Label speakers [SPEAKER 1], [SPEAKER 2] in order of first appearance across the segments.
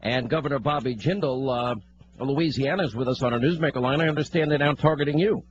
[SPEAKER 1] And Governor Bobby Jindal, Louisiana, is with us on our Newsmaker line. I understand they're now targeting you.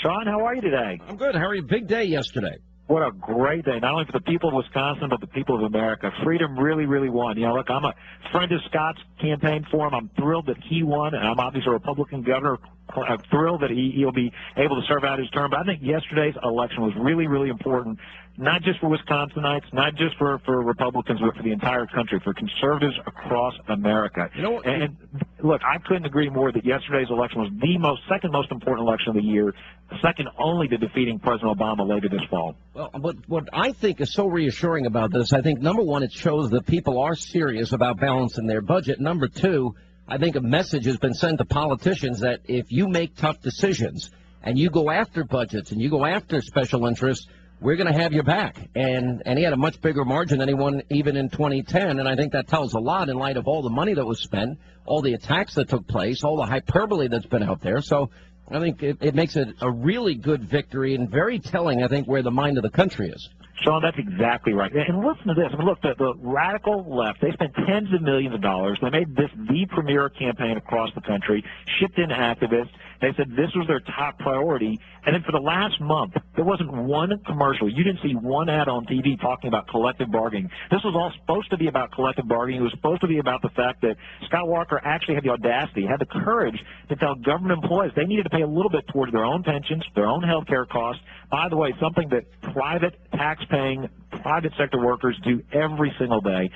[SPEAKER 2] Sean, how are you today?
[SPEAKER 1] I'm good. Harry, big day yesterday.
[SPEAKER 2] What a great day, not only for the people of Wisconsin, but the people of America. Freedom really, really won. You know, look, I'm a friend of Scott's, campaigned for him. I'm thrilled that he won, and I'm obviously a Republican governor. I'm thrilled that he'll be able to serve out his term. But I think yesterday's election was really, really important, not just for Wisconsinites, not just for Republicans, but for the entire country, for conservatives across America.
[SPEAKER 1] You know,
[SPEAKER 2] and look, I couldn't agree more that yesterday's election was the second most important election of the year, second only to defeating President Obama later this fall.
[SPEAKER 1] Well, what I think is so reassuring about this, I think, number one, it shows that people are serious about balancing their budget. Number two, I think a message has been sent to politicians that if you make tough decisions and you go after budgets and you go after special interests, we're going to have your back. And he had a much bigger margin than he won even in 2010, and I think that tells a lot in light of all the money that was spent, all the attacks that took place, all the hyperbole that's been out there. So I think it makes it a really good victory and very telling, I think, where the mind of the country is.
[SPEAKER 2] Sean, that's exactly right. And listen to this. I mean, look, the radical left, they spent tens of millions of dollars. They made this the premier campaign across the country, shipped in activists. They said this was their top priority. And then for the last month, there wasn't one commercial. You didn't see one ad on TV talking about collective bargaining. This was all supposed to be about collective bargaining. It was supposed to be about the fact that Scott Walker actually had the audacity, had the courage to tell government employees they needed to pay a little bit towards their own pensions, their own health care costs. By the way, something that private tax-paying, private sector workers do every single day.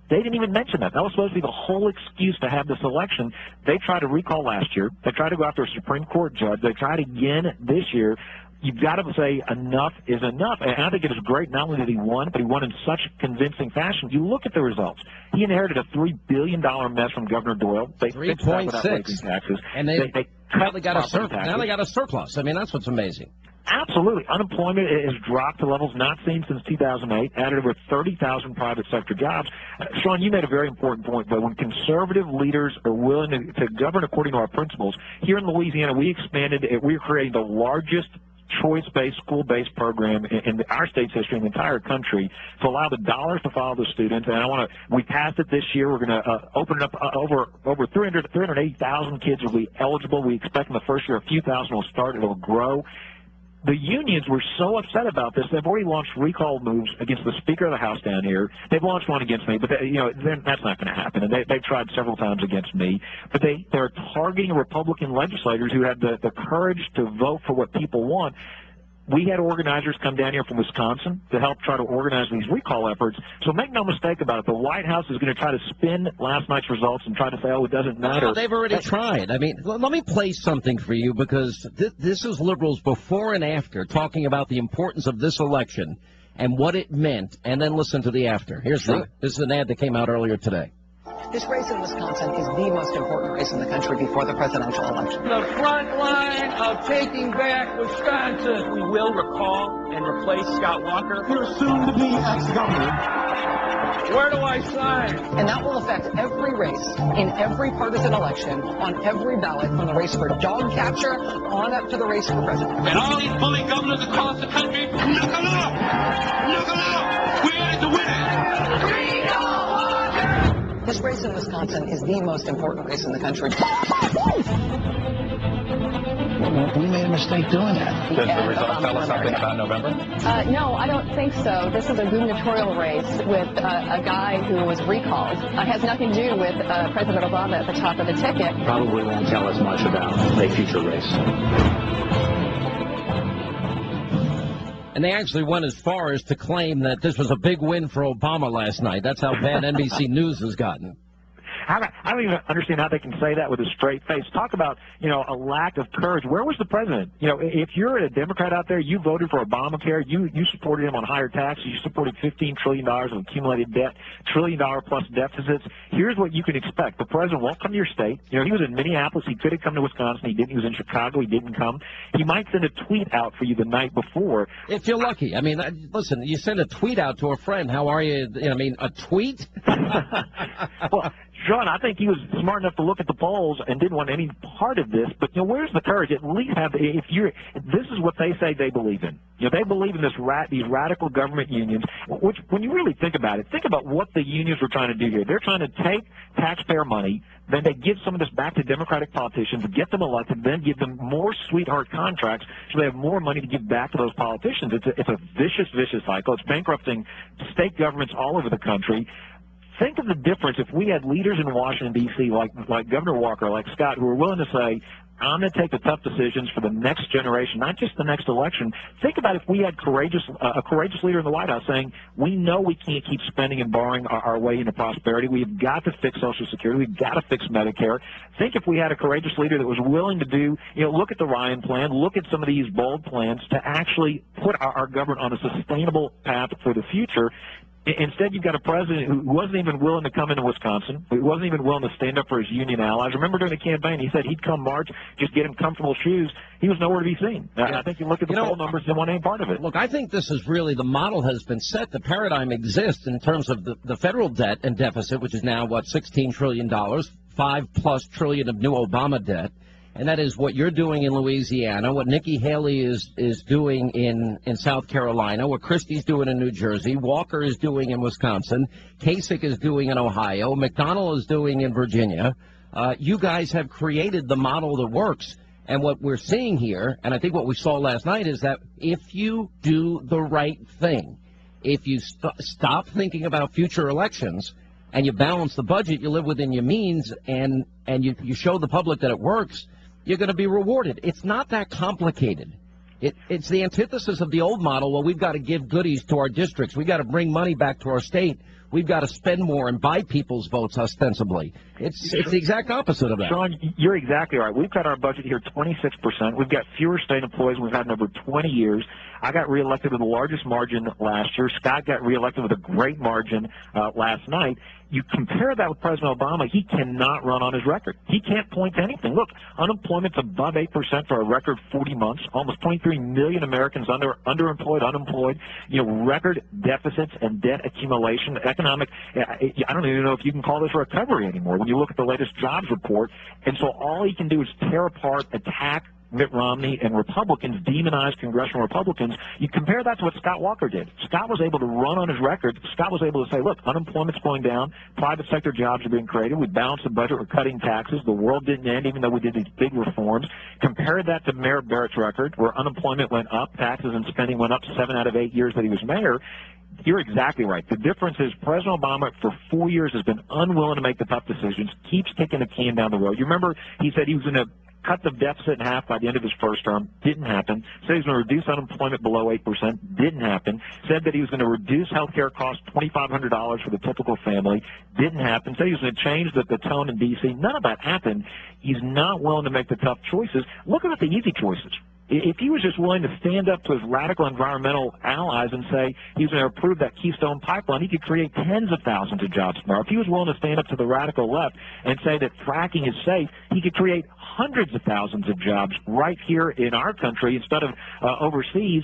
[SPEAKER 2] They didn't even mention that. That was supposed to be the whole excuse to have this election. They tried to recall last year. They tried to go after a Supreme Court judge. They tried again this year. You've got to say enough is enough. And I think it is great not only that he won, but he won in such convincing fashion. You look at the results. He inherited a $3 billion mess from Governor Doyle. They fixed that without raising taxes.
[SPEAKER 1] And they cut got a surplus. Now they got a surplus. I mean, that's what's amazing.
[SPEAKER 2] Absolutely. Unemployment has dropped to levels not seen since 2008, added over 30,000 private sector jobs. Sean, you made a very important point, though. When conservative leaders are willing to govern according to our principles, here in Louisiana, we expanded, we're creating the largest choice-based, school-based program in our state's history, in the entire country, to allow the dollars to follow the students. And we passed it this year. We're going to open it up. Over 380,000 kids will be eligible. We expect in the first year a few thousand will start. It'll grow. The unions were so upset about this, they've already launched recall moves against the Speaker of the House down here. They've launched one against me, but that's not going to happen. And they've tried several times against me. But they're targeting Republican legislators who had the courage to vote for what people want. We had organizers come down here from Wisconsin to help try to organize these recall efforts. So make no mistake about it. The White House is going to try to spin last night's results and try to say, oh, it doesn't matter.
[SPEAKER 1] No, they've already tried. I mean, let me play something for you, because this is liberals before and after talking about the importance of this election and what it meant, and then listen to the after. This is an ad that came out earlier today.
[SPEAKER 3] This race in Wisconsin is the most important race in the country before the presidential election.
[SPEAKER 4] The front line of taking back Wisconsin. We will recall and replace Scott Walker.
[SPEAKER 5] You're soon to be ex-governor.
[SPEAKER 4] Where do I sign?
[SPEAKER 3] And that will affect every race in every partisan election on every ballot, from the race for dog catcher on up to the race for president.
[SPEAKER 4] And all these bully governors across the country, knuckle up! Knuckle up! We're in to win it!
[SPEAKER 3] This race in Wisconsin is the most important race in the country.
[SPEAKER 5] We made a mistake doing that.
[SPEAKER 6] Does the result tell us something about November?
[SPEAKER 7] No, I don't think so. This is a gubernatorial race with a guy who was recalled. It has nothing to do with President Obama at the top of the ticket.
[SPEAKER 6] Probably won't tell us much about a future race.
[SPEAKER 1] And they actually went as far as to claim that this was a big win for Obama last night. That's how bad NBC News has gotten.
[SPEAKER 2] I don't even understand how they can say that with a straight face. Talk about, a lack of courage. Where was the president? If you're a Democrat out there, you voted for Obamacare, you supported him on higher taxes, you supported $15 trillion of accumulated debt, $1 trillion plus deficits. Here's what you can expect. The president won't come to your state. He was in Minneapolis. He could have come to Wisconsin. He didn't. He was in Chicago. He didn't come. He might send a tweet out for you the night before.
[SPEAKER 1] If you're lucky. I mean, listen, you send a tweet out to a friend. How are you? A tweet?
[SPEAKER 2] Well, Sean, I think he was smart enough to look at the polls and didn't want any part of this. But where's the courage? At least this is what they say they believe in. They believe in these radical government unions. Which, when you really think about it, think about what the unions were trying to do here. They're trying to take taxpayer money, then they give some of this back to Democratic politicians, get them elected, then give them more sweetheart contracts so they have more money to give back to those politicians. It's a vicious, vicious cycle. It's bankrupting state governments all over the country. Think of the difference if we had leaders in Washington, D.C., like Governor Walker, like Scott, who are willing to say, I'm going to take the tough decisions for the next generation, not just the next election. Think about if we had a courageous leader in the White House saying, we know we can't keep spending and borrowing our way into prosperity. We've got to fix Social Security. We've got to fix Medicare. Think if we had a courageous leader that was willing to do, look at the Ryan plan, look at some of these bold plans to actually put our government on a sustainable path for the future. Instead, you've got a president who wasn't even willing to come into Wisconsin, who wasn't even willing to stand up for his union allies. Remember during the campaign, he said he'd come March, just get him comfortable shoes. He was nowhere to be seen. I think you look at the poll numbers, they want any part of it.
[SPEAKER 1] Look, I think this is really, the model has been set. The paradigm exists in terms of the federal debt and deficit, which is now, $16 trillion, $5+ trillion of new Obama debt. And that is what you're doing in Louisiana, what Nikki Haley is doing in South Carolina, what Christie's doing in New Jersey, Walker is doing in Wisconsin, Kasich is doing in Ohio, McDonnell is doing in Virginia. You guys have created the model that works. And what we're seeing here, and I think what we saw last night, is that if you do the right thing, if you stop thinking about future elections and you balance the budget, you live within your means, and you show the public that it works, you're going to be rewarded. It's not that complicated. It's the antithesis of the old model. Well, we've got to give goodies to our districts. We've got to bring money back to our state. We've got to spend more and buy people's votes ostensibly. It's the exact opposite of that.
[SPEAKER 2] Sean, you're exactly right. We've cut our budget here 26%. We've got fewer state employees than we've had in over 20 years. I got reelected with the largest margin last year. Scott got reelected with a great margin last night. You compare that with President Obama, he cannot run on his record. He can't point to anything. Look, unemployment's above 8% for a record 40 months. Almost 23 million Americans underemployed, unemployed. Record deficits and debt accumulation. Economic, I don't even know if you can call this a recovery anymore when you look at the latest jobs report. And so all he can do is tear apart, attack Mitt Romney and Republicans, demonize congressional Republicans. You compare that to what Scott Walker did. Scott was able to run on his record. Scott was able to say, look, unemployment's going down, private sector jobs are being created, we balanced the budget, we're cutting taxes, the world didn't end even though we did these big reforms. Compare that to Mayor Barrett's record, where unemployment went up, taxes and spending went up 7 out of 8 years that he was mayor. You're exactly right. The difference is President Obama for 4 years has been unwilling to make the tough decisions, keeps kicking the can down the road. You remember he said he was going to cut the deficit in half by the end of his first term. Didn't happen. Said he was going to reduce unemployment below 8%. Didn't happen. Said that he was going to reduce health care costs $2,500 for the typical family. Didn't happen. Said he was going to change the tone in D.C. None of that happened. He's not willing to make the tough choices. Look at the easy choices. If he was just willing to stand up to his radical environmental allies and say he was going to approve that Keystone Pipeline, he could create tens of thousands of jobs tomorrow. If he was willing to stand up to the radical left and say that fracking is safe, he could create hundreds of thousands of jobs right here in our country instead of overseas.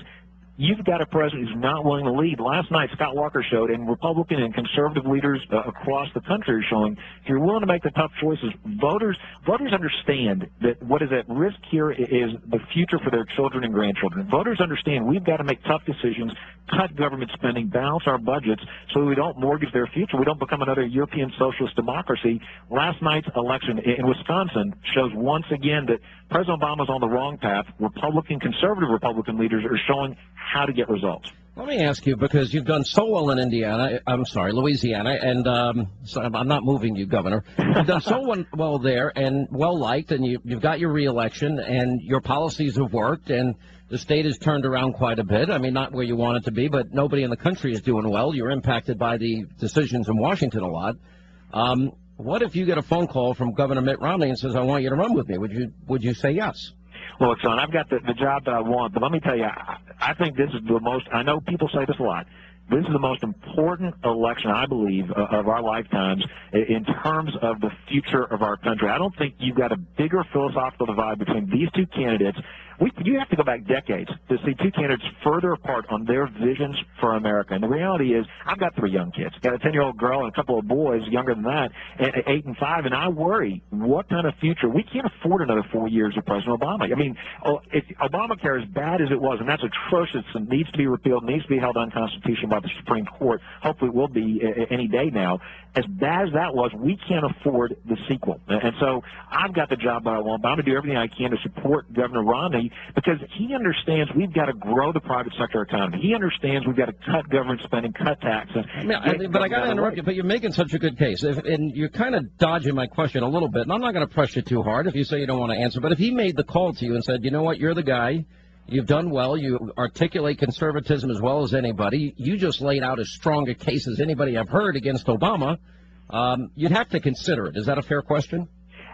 [SPEAKER 2] You've got a president who's not willing to lead. Last night, Scott Walker showed, and Republican and conservative leaders across the country are showing, if you're willing to make the tough choices, voters understand that what is at risk here is the future for their children and grandchildren. Voters understand we've got to make tough decisions, cut government spending, balance our budgets so we don't mortgage their future. We don't become another European socialist democracy. Last night's election in Wisconsin shows once again that President Obama's on the wrong path. Conservative Republican leaders are showing how to get results.
[SPEAKER 1] Let me ask you, because you've done so well in Louisiana, and so I'm not moving you, Governor. You've done so well there and well-liked, and you've got your reelection, and your policies have worked, and the state has turned around quite a bit. I mean, not where you want it to be, but nobody in the country is doing well. You're impacted by the decisions in Washington a lot. What if you get a phone call from Governor Mitt Romney and says, I want you to run with me? Would you say yes?
[SPEAKER 2] Look, son, I've got the job that I want, but let me tell you, I think this is the most, I know people say this a lot, this is the most important election, I believe, of our lifetimes in terms of the future of our country. I don't think you've got a bigger philosophical divide between these two candidates. You have to go back decades to see two candidates further apart on their visions for America. And the reality is, I've got 3 young kids. Got a 10-year-old girl and a couple of boys younger than that, 8 and 5, and I worry what kind of future. We can't afford another 4 years of President Obama. I mean, if Obamacare, as bad as it was, and that's atrocious and needs to be repealed, needs to be held unconstitutional by the Supreme Court, hopefully it will be any day now, as bad as that was, we can't afford the sequel. And so I've got the job that I want, but I'm going to do everything I can to support Governor Romney because he understands we've got to grow the private sector economy. He understands we've got to cut government spending, cut taxes.
[SPEAKER 1] But I got to interrupt you, but you're making such a good case. And you're kind of dodging my question a little bit, and I'm not going to press you too hard if you say you don't want to answer. But if he made the call to you and said, you know what, you're the guy, you've done well, you articulate conservatism as well as anybody, you just laid out as strong a case as anybody I've heard against Obama, you'd have to consider it. Is that a fair question?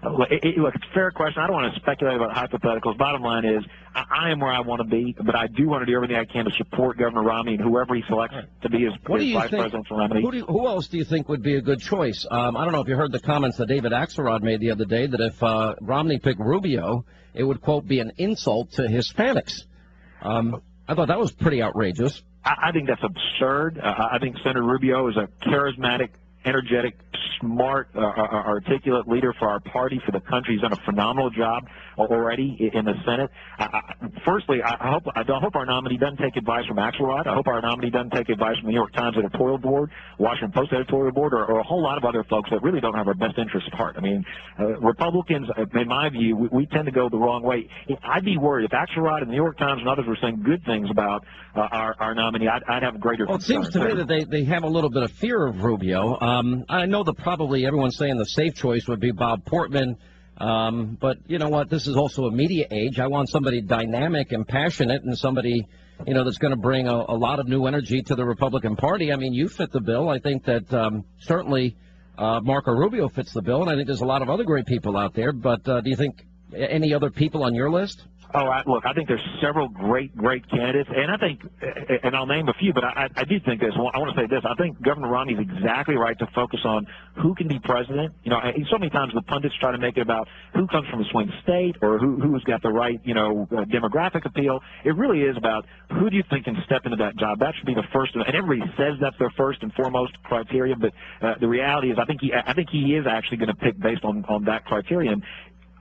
[SPEAKER 2] Look, it's a fair question. I don't want to speculate about hypotheticals. Bottom line is, I am where I want to be, but I do want to do everything I can to support Governor Romney and whoever he selects to be his vice presidential nominee.
[SPEAKER 1] Who else do you think would be a good choice? I don't know if you heard the comments that David Axelrod made the other day that if Romney picked Rubio, it would, quote, be an insult to Hispanics. I thought that was pretty outrageous.
[SPEAKER 2] I think that's absurd. I think Senator Rubio is a charismatic, energetic, smart, articulate leader for our party, for the country. He's done a phenomenal job already in the Senate. Firstly, I hope our nominee doesn't take advice from Axelrod. I hope our nominee doesn't take advice from the New York Times editorial board, Washington Post editorial board, or a whole lot of other folks that really don't have our best interests at heart. I mean, Republicans, in my view, we tend to go the wrong way. I'd be worried if Axelrod and the New York Times and others were saying good things about our nominee. I'd have greager concern.
[SPEAKER 1] Well, it seems to me that they have a little bit of fear of Rubio. I know that probably everyone's saying the safe choice would be Bob Portman. But you know what? This is also a media age. I want somebody dynamic and passionate and somebody, you know, that's going to bring a lot of new energy to the Republican Party. I mean, you fit the bill. I think that certainly Marco Rubio fits the bill, and I think there's a lot of other great people out there. But do you think any other people on your list?
[SPEAKER 2] Oh, look, I think there's several great candidates, and I think, and I'll name a few, but I do think this. I want to say this. I think Governor Romney is exactly right to focus on who can be president. You know, so many times the pundits try to make it about who comes from a swing state or who's got the right, demographic appeal. It really is about who do you think can step into that job. That should be the first, and everybody says that's their first and foremost criteria, but the reality is I think he is actually going to pick based on that criterion.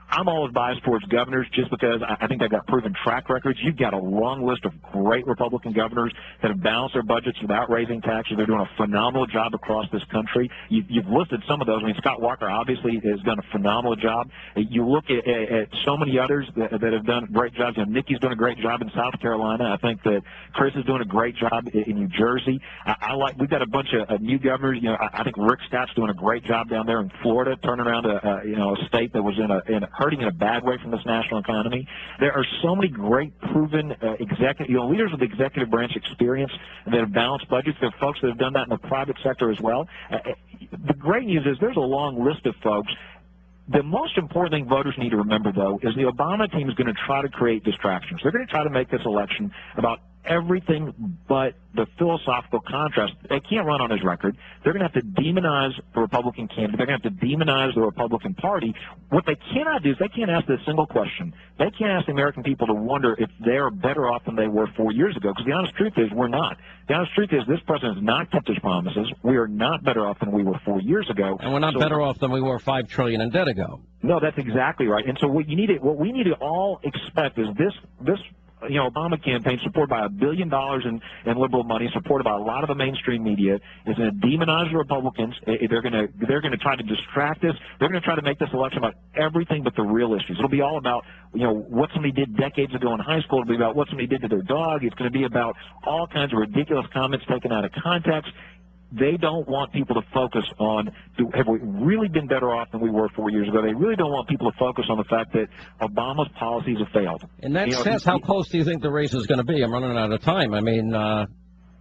[SPEAKER 2] I'm always biased towards governors just because I think they've got proven track records. You've got a long list of great Republican governors that have balanced their budgets without raising taxes. They're doing a phenomenal job across this country. You've listed some of those. I mean, Scott Walker obviously has done a phenomenal job. You look at so many others that have done great jobs. You know, Nikki's doing a great job in South Carolina. I think that Chris is doing a great job in New Jersey. We've got a bunch of new governors. You know, I think Rick Scott's doing a great job down there in Florida, turning around a state that was hurting in a bad way from this national economy. There are so many great proven leaders with executive branch experience that have balanced budgets. There are folks that have done that in the private sector as well. The great news is there's a long list of folks. The most important thing voters need to remember, though, is the Obama team is going to try to create distractions. They're going to try to make this election about everything but the philosophical contrast. They can't run on his record. They're going to have to demonize the Republican candidate. They're going to have to demonize the Republican Party. What they cannot do is they can't ask this single question. They can't ask the American people to wonder if they're better off than they were 4 years ago, because the honest truth is we're not. The honest truth is this president has not kept his promises. We are not better off than we were 4 years ago.
[SPEAKER 1] And we're not better off than we were $5 trillion in debt ago.
[SPEAKER 2] No, that's exactly right. And so what we need to all expect is this Obama campaign, supported by $1 billion in liberal money, supported by a lot of the mainstream media, is going to demonize the Republicans. They're going to try to distract us. They're going to try to make this election about everything but the real issues. It'll be all about what somebody did decades ago in high school. It'll be about what somebody did to their dog. It's going to be about all kinds of ridiculous comments taken out of context. They don't want people to focus on, have we really been better off than we were 4 years ago? They really don't want people to focus on the fact that Obama's policies have failed.
[SPEAKER 1] In that sense, how close do you think the race is going to be? I'm running out of time. I mean, do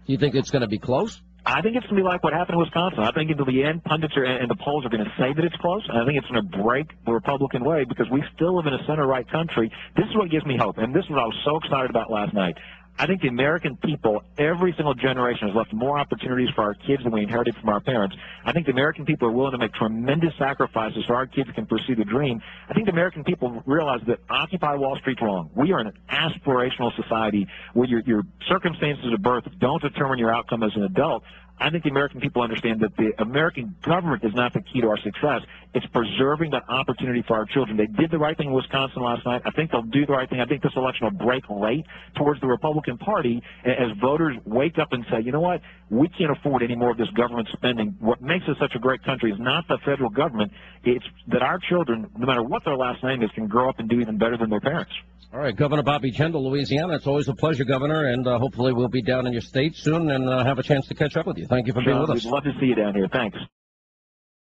[SPEAKER 1] you think it's going to be close?
[SPEAKER 2] I think it's going to be like what happened in Wisconsin. I think until the end, pundits and the polls are going to say that it's close. And I think it's going to break the Republican way because we still live in a center-right country. This is what gives me hope, and this is what I was so excited about last night. I think the American people, every single generation, has left more opportunities for our kids than we inherited from our parents. I think the American people are willing to make tremendous sacrifices so our kids can pursue the dream. I think the American people realize that Occupy Wall Street's wrong. We are in an aspirational society where your circumstances of birth don't determine your outcome as an adult. I think the American people understand that the American government is not the key to our success. It's preserving that opportunity for our children. They did the right thing in Wisconsin last night. I think they'll do the right thing. I think this election will break late towards the Republican Party as voters wake up and say, you know what, we can't afford any more of this government spending. What makes us such a great country is not the federal government. It's that our children, no matter what their last name is, can grow up and do even better than their parents.
[SPEAKER 1] All right, Governor Bobby Jindal, Louisiana. It's always a pleasure, Governor, and hopefully we'll be down in your state soon and have a chance to catch up with you. Thank you for being with us.
[SPEAKER 2] We'd love to see you down here. Thanks.